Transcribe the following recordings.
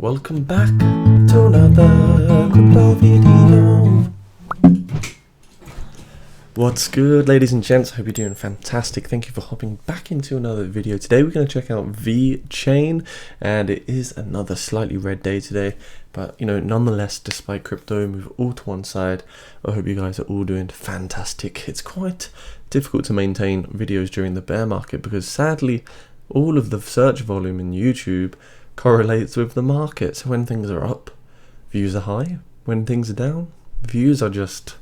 Welcome back to another crypto video. What's good, ladies and gents? Hope you're doing fantastic. Thank you for hopping back into another video. Today we're going to check out Vechain, and it is another slightly red day today, but nonetheless, despite crypto move all to one side, I hope you guys are all doing fantastic. It's quite difficult to maintain videos during the bear market because sadly all of the search volume in YouTube correlates with the market. So when things are up, views are high. When things are down, views are just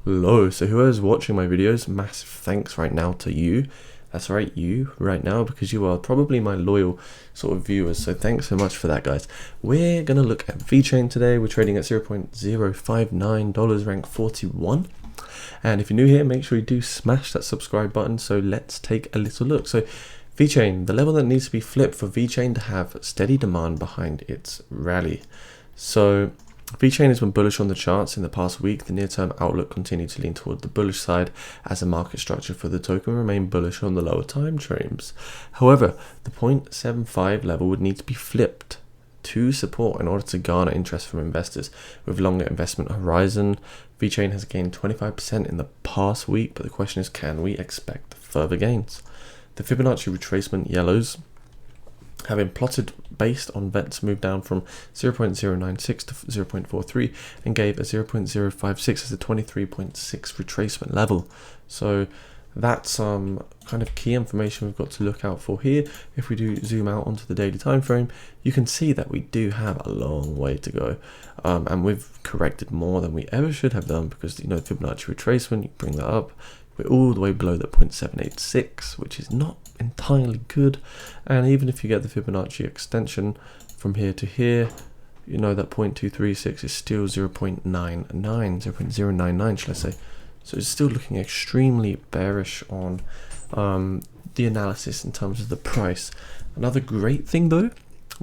low. So whoever's watching my videos, massive thanks right now to you. That's right, you right now, because you are probably my loyal sort of viewers. So thanks so much for that, guys. We're gonna look at Vechain today. We're trading at $0.059, rank 41. And if you're new here, make sure you do smash that subscribe button. So let's take a little look. So Vechain, the level that needs to be flipped for Vechain to have steady demand behind its rally. So Vechain has been bullish on the charts in the past week. The near-term outlook continued to lean toward the bullish side as the market structure for the token remained bullish on the lower time frames. However, the 0.75 level would need to be flipped to support in order to garner interest from investors with longer investment horizon. Vechain has gained 25% in the past week, but the question is, can we expect further gains? The Fibonacci retracement yellows have been plotted based on VET's move down from 0.096 to 0.43 and gave a 0.056 as a 23.6 retracement level. So that's some kind of key information we've got to look out for here. If we do zoom out onto the daily time frame, you can see that we do have a long way to go, and we've corrected more than we ever should have done because Fibonacci retracement, you bring that up, we're all the way below that 0.786, which is not entirely good. And even if you get the Fibonacci extension from here to here, that 0.236 is still 0.99 should I say. So it's still looking extremely bearish on the analysis in terms of the price. Another great thing though,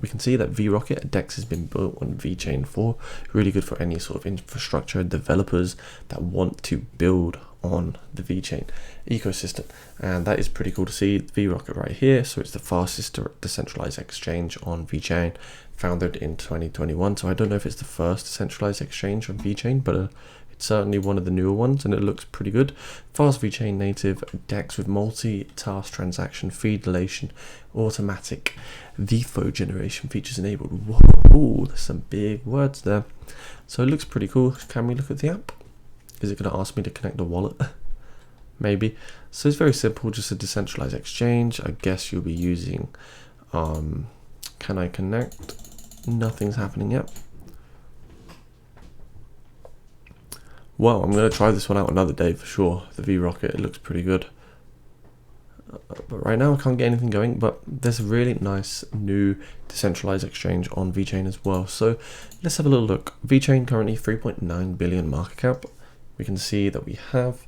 we can see that VRocket, a DEX, has been built on Vechain 4. Really good for any sort of infrastructure developers that want to build on the Vechain ecosystem, and that is pretty cool to see. VRocket right here, so it's the fastest decentralized exchange on Vechain, founded in 2021. So I don't know if it's the first decentralized exchange on Vechain, but it's certainly one of the newer ones, and it looks pretty good. Fast Vechain native DEX with multi-task transaction fee delation, automatic VFO generation features enabled. Whoa, there's some big words there. So it looks pretty cool. Can we look at the app? Is it going to ask me to connect a wallet? Maybe. So it's very simple, just a decentralized exchange. I guess you'll be using, can I connect? Nothing's happening yet. Well, I'm going to try this one out another day for sure. The VRocket, it looks pretty good. But right now I can't get anything going, but there's a really nice new decentralized exchange on Vechain as well. So let's have a little look. Vechain currently 3.9 billion market cap. We can see that we have,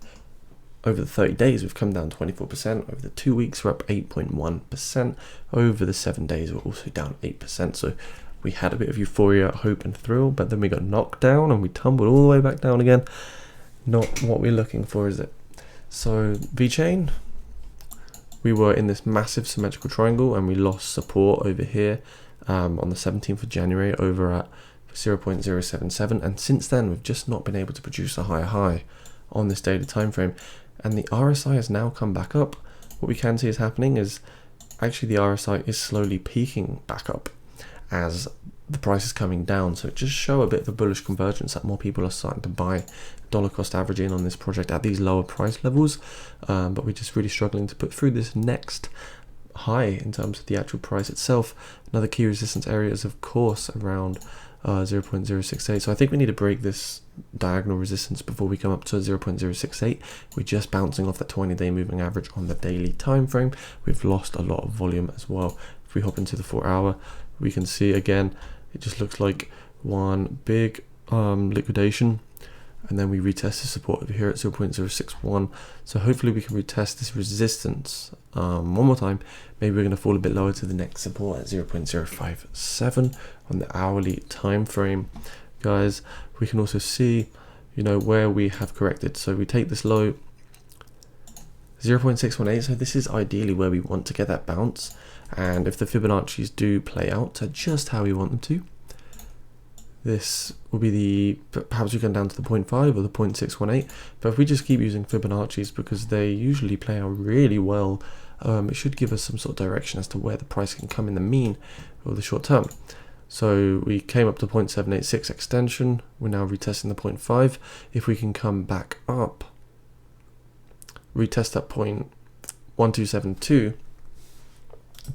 over the 30 days, we've come down 24%. Over the 2 weeks, we're up 8.1%. Over the 7 days, we're also down 8%. So we had a bit of euphoria, hope, and thrill, but then we got knocked down and we tumbled all the way back down again. Not what we're looking for, is it? So Vechain, we were in this massive symmetrical triangle and we lost support over here on the 17th of January over at 0.077, and since then we've just not been able to produce a higher high on this daily time frame, and the RSI has now come back up. What we can see is happening is actually the RSI is slowly peaking back up as the price is coming down, so it just shows a bit of a bullish convergence that more people are starting to buy dollar cost averaging on this project at these lower price levels, but we're just really struggling to put through this next high in terms of the actual price itself. Another key resistance area is of course around 0.068. So I think we need to break this diagonal resistance before we come up to 0.068. We're just bouncing off that 20-day moving average on the daily time frame. We've lost a lot of volume as well. If we hop into the 4-hour, we can see again it just looks like one big liquidation, and then we retest the support over here at 0.061. So hopefully we can retest this resistance one more time. Maybe we're going to fall a bit lower to the next support at 0.057 on the hourly time frame. Guys, we can also see where we have corrected. So we take this low 0.618, so this is ideally where we want to get that bounce, and if the Fibonacci's do play out to just how we want them to, this will be perhaps we go down to the 0.5 or the 0.618. But if we just keep using Fibonacci's, because they usually play out really well, it should give us some sort of direction as to where the price can come in the mean or the short term. So we came up to 0.786 extension. We're now retesting the 0.5. If we can come back up, retest that 0.1272,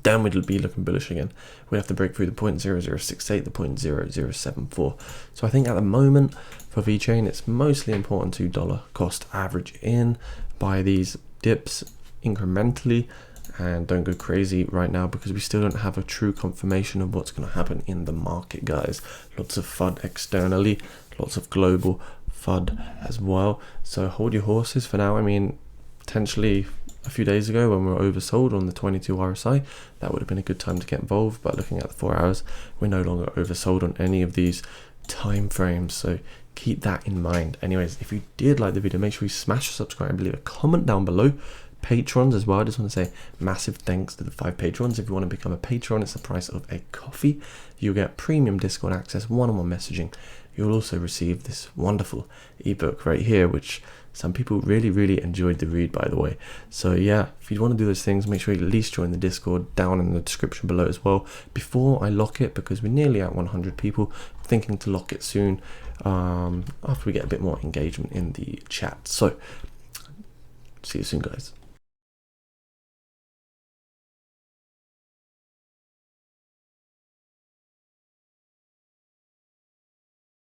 then we'll be looking bullish again. We have to break through the 0.0068, the 0.0074. So I think at the moment for Vechain, it's mostly important to dollar cost average in, buy these dips incrementally, and don't go crazy right now because we still don't have a true confirmation of what's going to happen in the market, guys. Lots of FUD externally, lots of global FUD as well. So hold your horses for now. I mean, potentially a few days ago when we were oversold on the 22 RSI, that would have been a good time to get involved. But looking at the 4 hours, we're no longer oversold on any of these time frames. So keep that in mind. Anyways, if you did like the video, make sure you smash subscribe, leave a comment down below. Patrons as well, I just want to say massive thanks to the 5 patrons. If you want to become a patron, it's the price of a coffee. You'll get premium Discord access, one-on-one messaging. You'll also receive this wonderful ebook right here, which some people really enjoyed the read, by the way. So yeah, if you want to do those things, make sure you at least join the Discord down in the description below as well. Before I lock it, because we're nearly at 100 people, I'm thinking to lock it soon after we get a bit more engagement in the chat. So see you soon, guys.